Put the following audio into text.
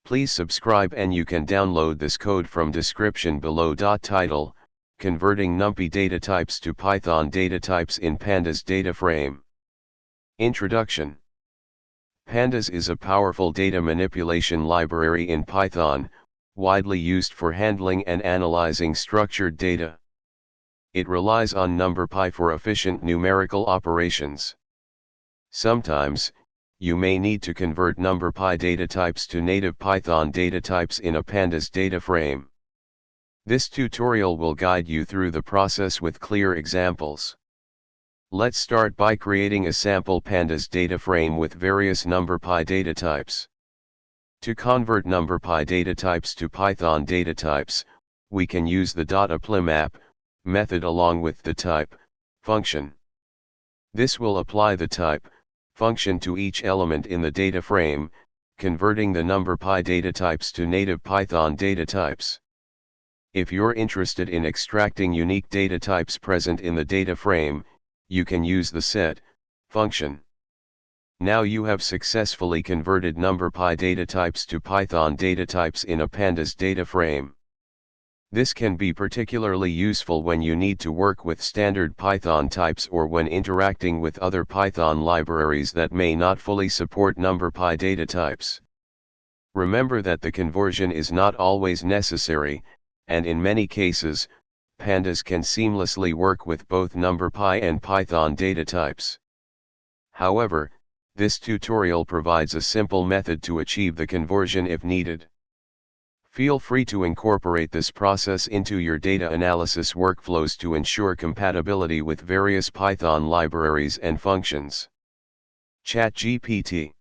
Please subscribe and you can download this code from description below. Title: Converting Numpy data types to Python data types in Pandas DataFrame. Introduction. Pandas is a powerful data manipulation library in Python, widely used for handling and analyzing structured data. It relies on NumPy for efficient numerical operations. Sometimes, you may need to convert NumPy data types to native Python data types in a Pandas DataFrame. This tutorial will guide you through the process with clear examples. Let's start by creating a sample Pandas DataFrame with various NumPy data types. To convert NumPy data types to Python data types, we can use the applymap method along with the type function. This will apply the type function to each element in the data frame, converting the NumPy data types to native Python data types. If you're interested in extracting unique data types present in the data frame, you can use the set function. Now you have successfully converted NumPy data types to Python data types in a Pandas data frame. This can be particularly useful when you need to work with standard Python types or when interacting with other Python libraries that may not fully support NumPy data types. Remember that the conversion is not always necessary, and in many cases, Pandas can seamlessly work with both NumPy and Python data types. However, this tutorial provides a simple method to achieve the conversion if needed. Feel free to incorporate this process into your data analysis workflows to ensure compatibility with various Python libraries and functions. ChatGPT.